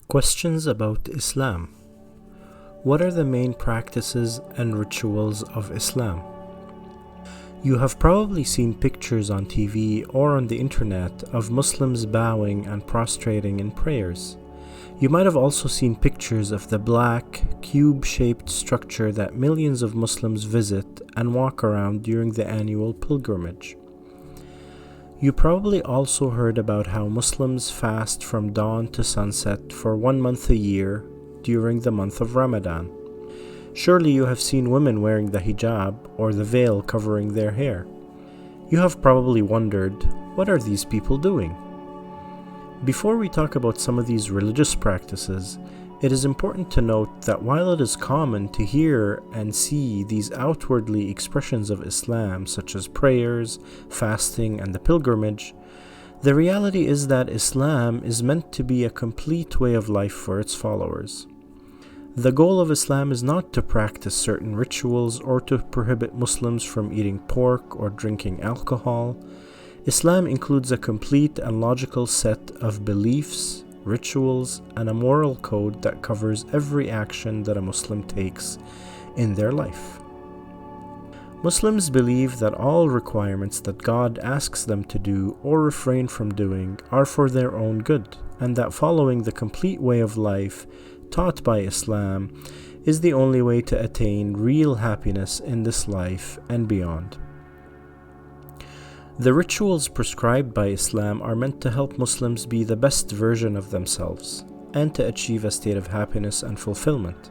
Questions about Islam. What are the main practices and rituals of Islam? You have probably seen pictures on TV or on the internet of Muslims bowing and prostrating in prayers. You might have also seen pictures of the black, cube-shaped structure that millions of Muslims visit and walk around during the annual pilgrimage. You probably also heard about how Muslims fast from dawn to sunset for 1 month a year during the month of Ramadan. Surely you have seen women wearing the hijab or the veil covering their hair. You have probably wondered, what are these people doing? Before we talk about some of these religious practices, it is important to note that while it is common to hear and see these outwardly expressions of Islam, such as prayers, fasting, and the pilgrimage, the reality is that Islam is meant to be a complete way of life for its followers. The goal of Islam is not to practice certain rituals or to prohibit Muslims from eating pork or drinking alcohol. Islam includes a complete and logical set of beliefs, rituals, and a moral code that covers every action that a Muslim takes in their life. Muslims believe that all requirements that God asks them to do or refrain from doing are for their own good, and that following the complete way of life taught by Islam is the only way to attain real happiness in this life and beyond. The rituals prescribed by Islam are meant to help Muslims be the best version of themselves and to achieve a state of happiness and fulfillment.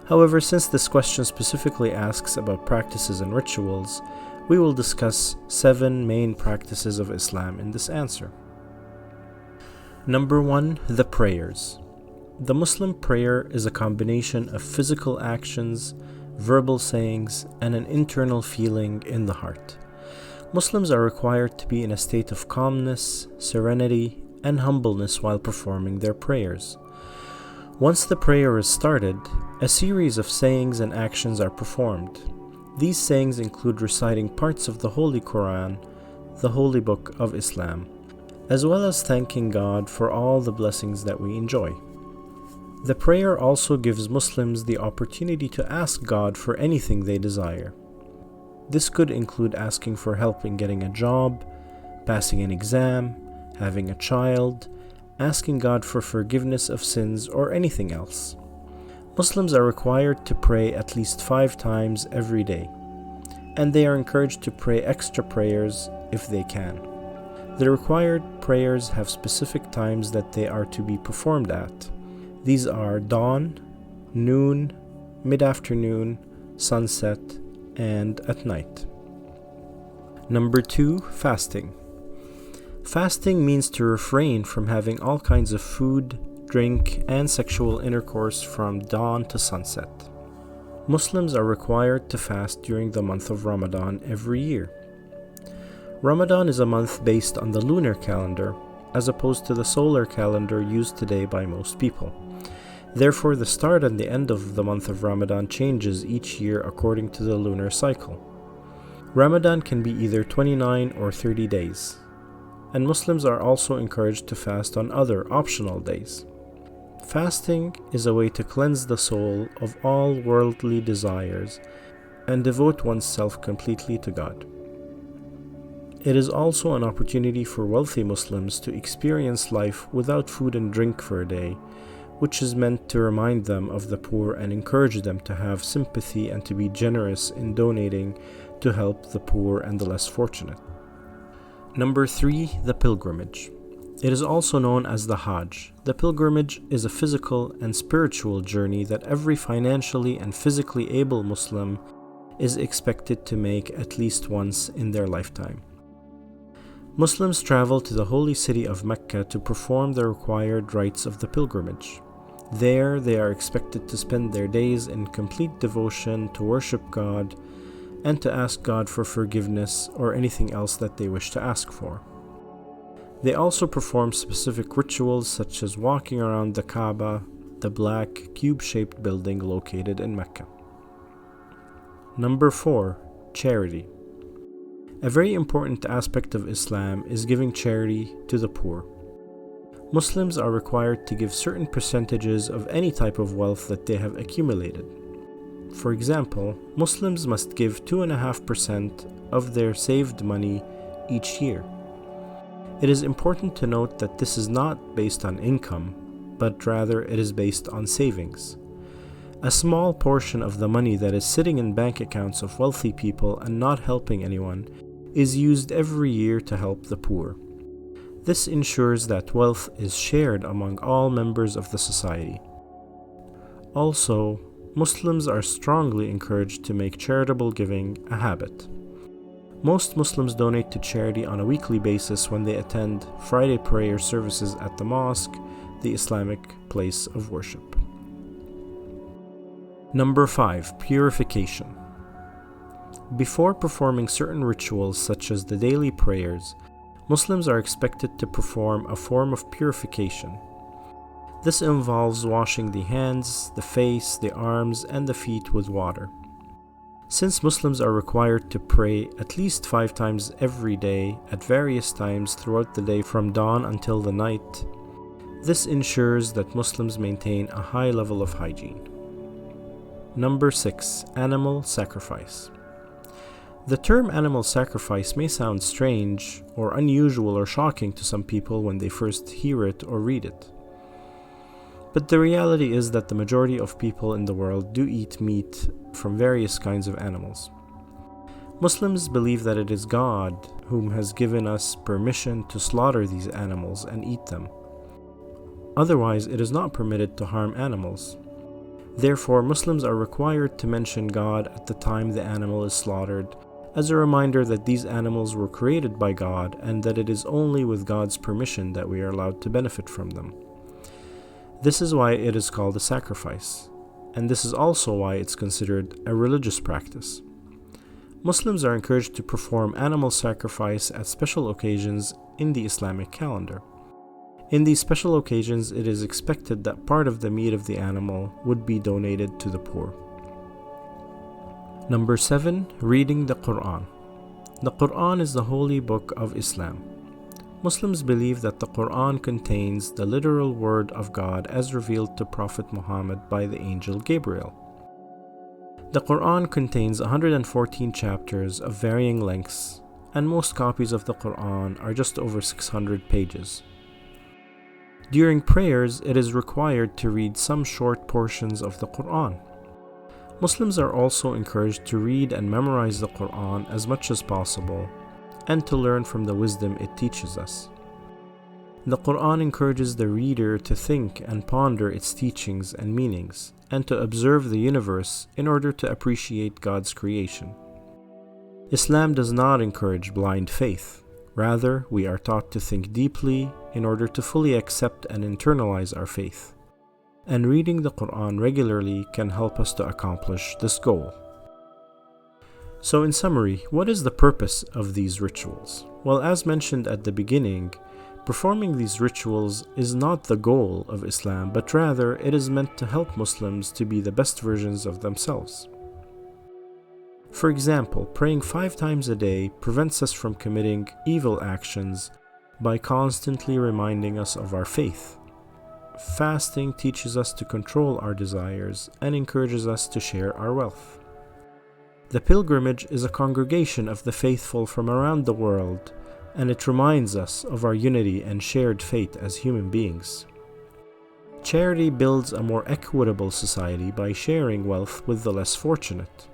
However, since this question specifically asks about practices and rituals, we will discuss 7 main practices of Islam in this answer. Number 1. The prayers. The Muslim prayer is a combination of physical actions, verbal sayings, and an internal feeling in the heart. Muslims are required to be in a state of calmness, serenity, and humbleness while performing their prayers. Once the prayer is started, a series of sayings and actions are performed. These sayings include reciting parts of the Holy Quran, the Holy Book of Islam, as well as thanking God for all the blessings that we enjoy. The prayer also gives Muslims the opportunity to ask God for anything they desire. This could include asking for help in getting a job, passing an exam, having a child, asking God for forgiveness of sins, or anything else. Muslims are required to pray at least 5 times every day, and they are encouraged to pray extra prayers if they can. The required prayers have specific times that they are to be performed at. These are dawn, noon, mid-afternoon, sunset, and at night. Number 2. Fasting. Fasting means to refrain from having all kinds of food, drink, and sexual intercourse from dawn to sunset. Muslims are required to fast during the month of Ramadan every year. Ramadan is a month based on the lunar calendar, as opposed to the solar calendar used today by most people. Therefore, the start and the end of the month of Ramadan changes each year according to the lunar cycle. Ramadan can be either 29 or 30 days, and Muslims are also encouraged to fast on other optional days. Fasting is a way to cleanse the soul of all worldly desires and devote oneself completely to God. It is also an opportunity for wealthy Muslims to experience life without food and drink for a day, which is meant to remind them of the poor and encourage them to have sympathy and to be generous in donating to help the poor and the less fortunate. Number 3. The pilgrimage. It is also known as the Hajj. The pilgrimage is a physical and spiritual journey that every financially and physically able Muslim is expected to make at least once in their lifetime. Muslims travel to the holy city of Mecca to perform the required rites of the pilgrimage. There, they are expected to spend their days in complete devotion to worship God and to ask God for forgiveness or anything else that they wish to ask for. They also perform specific rituals such as walking around the Kaaba, the black, cube-shaped building located in Mecca. Number 4. Charity. A very important aspect of Islam is giving charity to the poor. Muslims are required to give certain percentages of any type of wealth that they have accumulated. For example, Muslims must give 2.5% of their saved money each year. It is important to note that this is not based on income, but rather it is based on savings. A small portion of the money that is sitting in bank accounts of wealthy people and not helping anyone is used every year to help the poor. This ensures that wealth is shared among all members of the society. Also, Muslims are strongly encouraged to make charitable giving a habit. Most Muslims donate to charity on a weekly basis when they attend Friday prayer services at the mosque, the Islamic place of worship. Number 5. Purification. Before performing certain rituals such as the daily prayers, Muslims are expected to perform a form of purification. This involves washing the hands, the face, the arms, and the feet with water. Since Muslims are required to pray at least 5 times every day at various times throughout the day from dawn until the night, this ensures that Muslims maintain a high level of hygiene. Number 6. Animal sacrifice. The term animal sacrifice may sound strange or unusual or shocking to some people when they first hear it or read it. But the reality is that the majority of people in the world do eat meat from various kinds of animals. Muslims believe that it is God whom has given us permission to slaughter these animals and eat them. Otherwise, it is not permitted to harm animals. Therefore, Muslims are required to mention God at the time the animal is slaughtered, as a reminder that these animals were created by God and that it is only with God's permission that we are allowed to benefit from them. This is why it is called a sacrifice, and this is also why it's considered a religious practice. Muslims are encouraged to perform animal sacrifice at special occasions in the Islamic calendar. In these special occasions, it is expected that part of the meat of the animal would be donated to the poor. Number 7. Reading the Quran. The Quran is the holy book of Islam. Muslims believe that the Quran contains the literal word of God as revealed to Prophet Muhammad by the angel Gabriel. The Quran contains 114 chapters of varying lengths, and most copies of the Quran are just over 600 pages. During prayers, it is required to read some short portions of the Quran. Muslims are also encouraged to read and memorize the Quran as much as possible, and to learn from the wisdom it teaches us. The Quran encourages the reader to think and ponder its teachings and meanings, and to observe the universe in order to appreciate God's creation. Islam does not encourage blind faith. Rather, we are taught to think deeply in order to fully accept and internalize our faith. And reading the Quran regularly can help us to accomplish this goal. So in summary, what is the purpose of these rituals? Well, as mentioned at the beginning, performing these rituals is not the goal of Islam, but rather it is meant to help Muslims to be the best versions of themselves. For example, praying 5 times a day prevents us from committing evil actions by constantly reminding us of our faith. Fasting teaches us to control our desires and encourages us to share our wealth. The pilgrimage is a congregation of the faithful from around the world, and it reminds us of our unity and shared fate as human beings. Charity builds a more equitable society by sharing wealth with the less fortunate.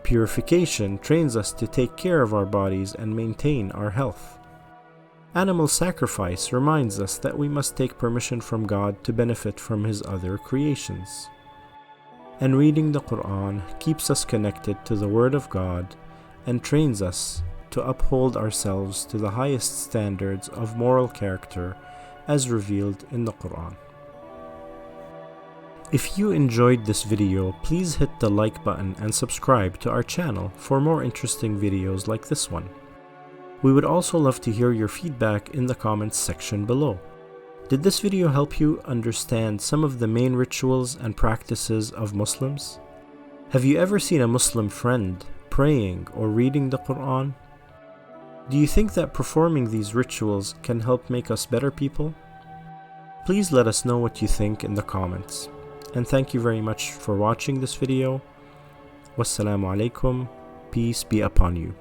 Purification trains us to take care of our bodies and maintain our health. Animal sacrifice reminds us that we must take permission from God to benefit from His other creations. And reading the Quran keeps us connected to the Word of God and trains us to uphold ourselves to the highest standards of moral character as revealed in the Quran. If you enjoyed this video, please hit the like button and subscribe to our channel for more interesting videos like this one. We would also love to hear your feedback in the comments section below. Did this video help you understand some of the main rituals and practices of Muslims? Have you ever seen a Muslim friend praying or reading the Quran? Do you think that performing these rituals can help make us better people? Please let us know what you think in the comments. And thank you very much for watching this video. Wassalamu alaikum. Peace be upon you.